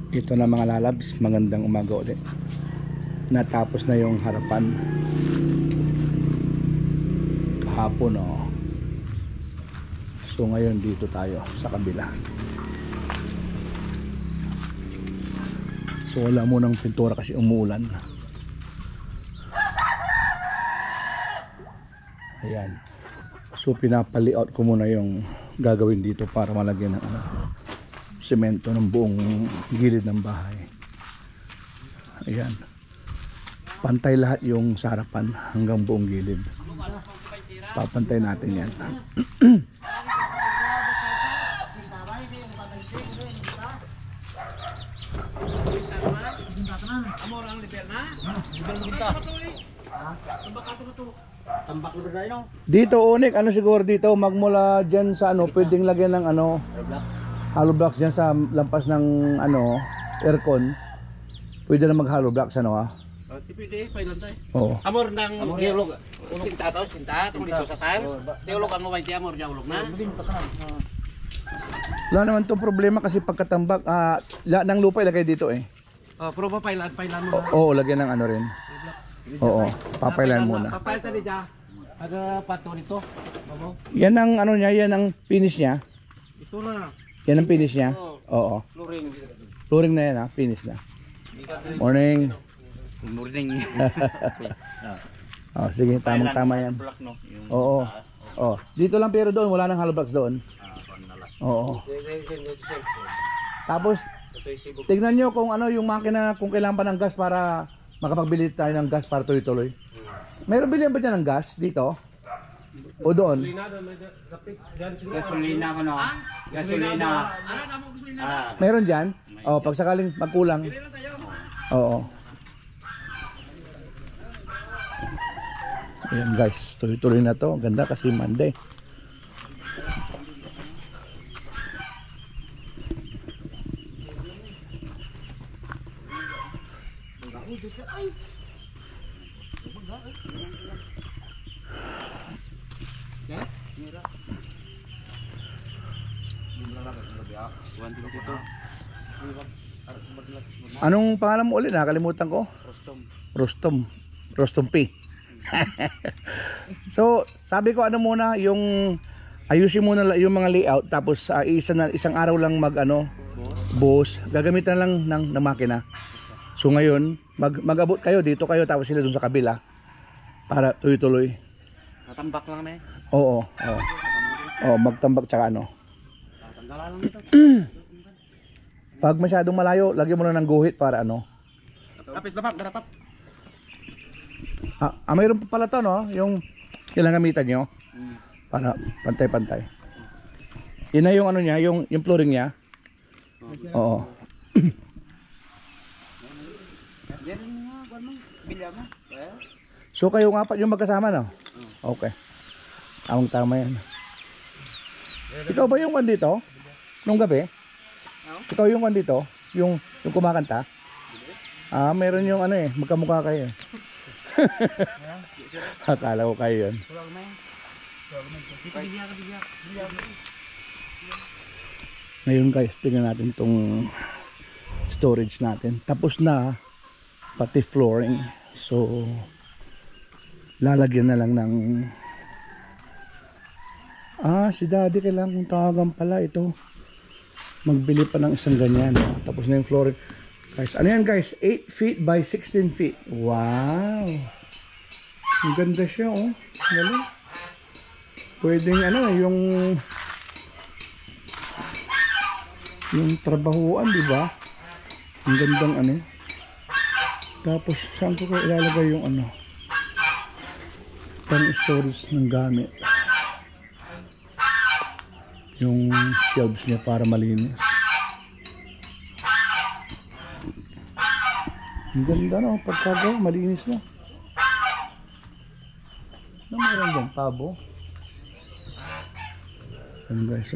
Ito na mga lalabs, magandang umaga ulit. Natapos na yung harapan kahapon, oh. So ngayon dito tayo sa kabila. So wala munang pintura kasi umuulan. Ayan. So pinapali-out ko muna yung gagawin dito para malagyan ng semento ng buong gilid ng bahay. Ayan. Pantay lahat yung sa harapan hanggang buong gilid. Papantay natin yan. Dito unik, ano siguro dito, magmula dyan sa pwedeng lagyan ng hollow blocks dyan sa lampas ng aircon. Pwede na mag hollow blocks Pwede, pwede tayo. Oo. Amor ng iulog. Sinta to, sinta, tungkol dito sa tiles. Iulogan mo ba yung amor niya ulog na? Wala naman itong problema kasi pagkatambak, lahat ng lupa ilagay dito eh. Pero papailan mo na. Oo, lagyan ng rin. Oo, papailan muna. Papailan tayo dyan. Ada pato nito. Yan ang niya, yan ang finish niya. Ito na. Yan ang finish niya. Oo. Flooring. Flooring na yan finish na. Morning. Morning. Oh, sige, tamang-tama yan. Oo. Oh, dito lang pero doon wala nang hollow blocks doon. Oo. Tapos tignan nyo kung yung makina, kung kailangan pa ng gas para makapagbili tayo ng gas para tuloy-tuloy. Mayroon bilhin ba dyan ng gas dito? O doon? Gasolina ko no. Gasolina. Meron dyan? O, pag sakaling magkulang. Oo. Ayan guys, tuloy-tuloy na to. Ganda kasi Monday. Anong pangalan mo ulit? Nakalimutan ko. Rostom P. So, sabi ko muna yung ayusin muna yung mga layout tapos isang araw lang buhos. Gagamitan lang ng makina. So ngayon, mag-abot kayo dito kayo tapos sila dun sa kabila para tuloy-tuloy. Natambak lang na eh. Oo. Magtambak tsaka Tanggalan lang dito. Pag masyadong malayo, lagyan mo na ng guhit para Tapit dapat. Mayroon pa pala to yung kailangan gamitan nyo para pantay-pantay. Yun na yung niya, yung flooring niya. Oo. So kayo nga pa yung magkasama Okay. Tama yan. Ikaw ba yung dito? Nung gabi? Ikaw yung dito? Yung kumakanta? Meron yung magkamukha kayo. Akala ko kayo yun. Ngayon guys, tingnan natin tong storage natin. Tapos na pati flooring. So lalagyan na lang ng si daddy kailangan kong tawagan pala ito. Magbili pa ng isang ganyan. Tapos na yung flooring. Guys, ano yan guys? 8 feet by 16 feet. Wow! Ang ganda siya Galing. Pwedeng yung trabahuan, di ba? Ang gandang Tapos saan ko ilalagay yung pang storage ng gamit. Yung shelves niya para malinis. Ang ganda pagkagawa, malinis na. Meron dyan, pabo. Ayan guys,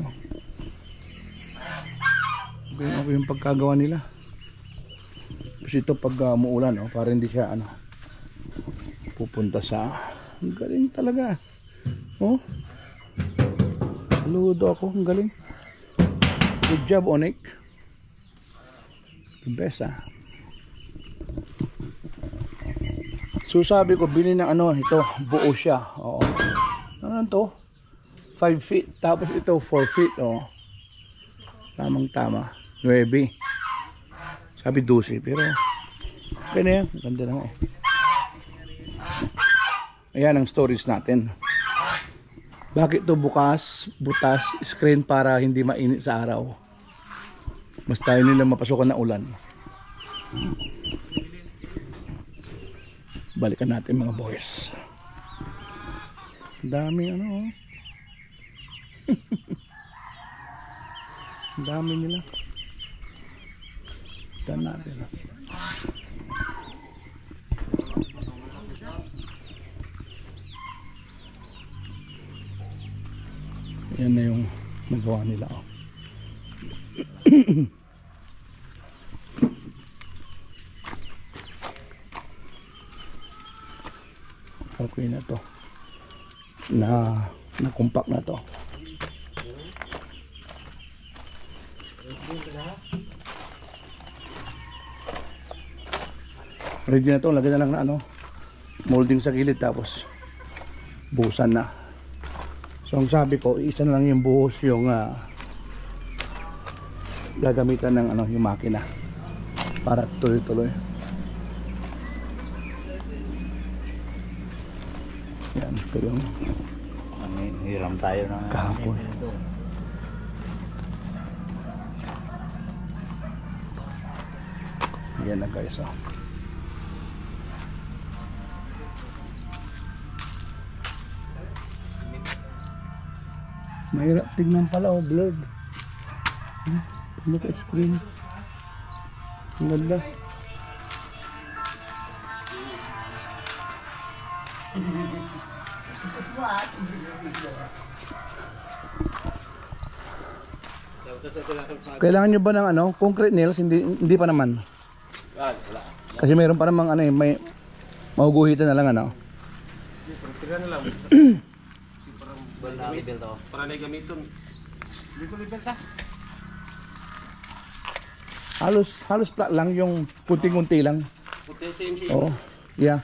okay yung pagkagawa nila. Kasi ito pag umuulan, para hindi siya pupunta sa... Ang galing talaga. Saludo ako, ang galing. Good job, Onik. The best So sabi ko, bili ng ano, ito, buo siya. Oo. Ano to? 5 feet. Tapos ito, 4 feet. Oo. Tamang tama. 9. Sabi 12. Pero, okay na yan. Ganda lang eh. Ayan ang storage natin. Bakit to butas, screen para hindi mainit sa araw. Mas tayo nila mapasukan ng ulan. Balikan natin mga boys. Dami ano. Dami nila. Dan natin. Yan na yung nagawa nila. Okay na to. Na-compact na to. Ready na to. Lagyan na lang na ano, molding sa gilid tapos buhusan na. So ang sabi ko, isa na lang yung buhos yung gagamitan ng ano, yung makina para tuloy-tuloy. Yan, ito yung Hiram tayo ng kahapon. Yan na guys. Mahirap tignan pala, blurred. Look at screen. Ang ganda. Kailangan nyo ba ng ano, concrete nails? Hindi pa naman. Kasi mayroon pa namang ano, may mahuguhitan na lang ano. Para na gamiton. Dito level ta. Halos flat lang yung kunting-kunti lang. Puti same. Oo. Yeah.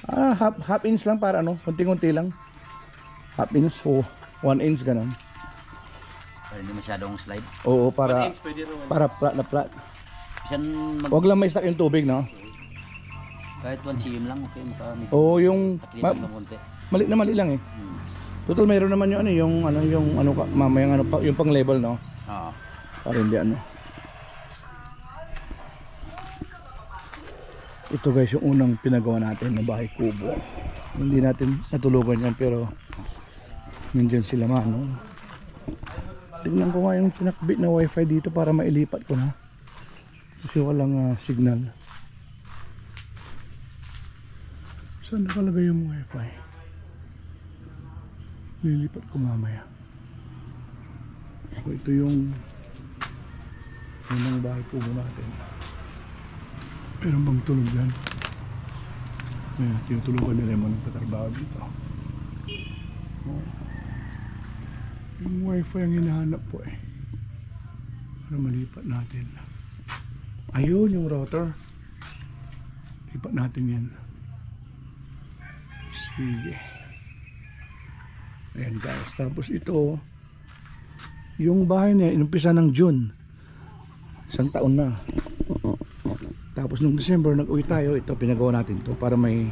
Half inch lang para ano, kunting-kunti lang. Half inch o 1 inch ganun. Para hindi masyadong slide. Oo, para 1 inch pwede naman. para flat na flat. Bisan Huwag lang may stuck yung tubig, no? kahit 1 cm lang, okay. Oo, yung Taklipan ng konti. mali lang eh. Total mayroon naman yung mamayang ano pa, yung pang level, no? Oo. Para hindi ano. Ito guys yung unang pinagawa natin na bahay kubo. Hindi natin natulugan yan pero nandiyan sila mano. Tignan ko nga yung tinakbit na wifi dito para mailipat ko na. Kasi walang signal. Saan nakalagay yung wifi? Lilipat ko mamaya. So, ito yung unang bahay kubo natin. Meron bang tulog yan? Ayan, tinutulugan nila yung mga nagtatrabaho dito. Oh. Yung wifi ang hinahanap po eh. Para malipat natin. Ayun yung router. Lipat natin yan. Sige. Ayan guys. Tapos ito, yung bahay niya, inumpisa ng June. 1 taon na. Tapos nung December nag-uwi tayo, ito pinagawa natin to para may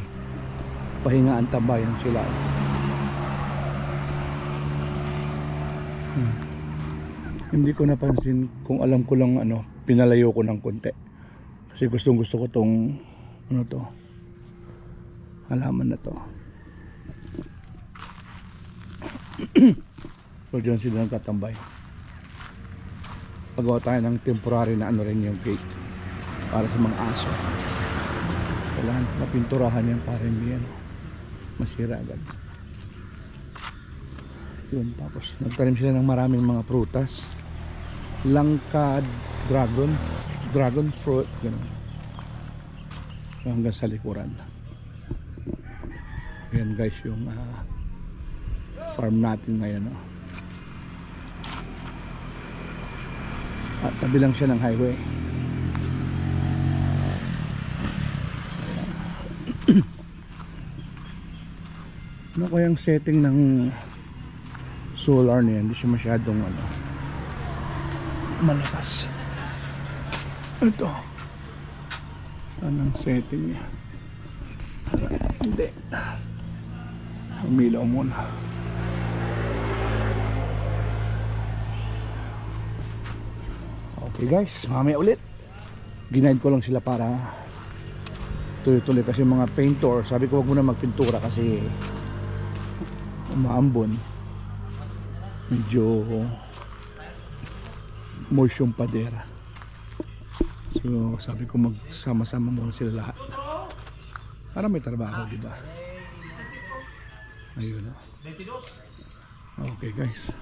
pahingaan tambayan sila. Hindi ko napansin kung alam ko lang ano, pinalayo ko ng konti. Kasi gusto ko tong ano to, halaman na to. So dyan sila nagtatambay. Pagawa tayo ng temporary na ano rin yung gate para sa mga aso. Kailangan mapinturahan yan para hindi yan masira agad. Yun, tapos nagtanim sila ng maraming mga prutas. Langka, dragon fruit, gano'n. Hanggang sa likuran. Yan guys yung farm natin ngayon. At tabi lang siya ng highway. Ano kayang setting ng solar niya? Hindi siya masyadong malakas. Ito. Saan ang setting niya? Hindi. Umilaw muna. Okay guys, mamaya ulit. Ginaid ko lang sila para tuloy-tuloy kasi mga painter, sabi ko wag muna magpintura kasi umaambon, medyo moist yung padera. So sabi ko magsama-sama muna sila lahat para may trabaho, diba? Ayun. Okay guys.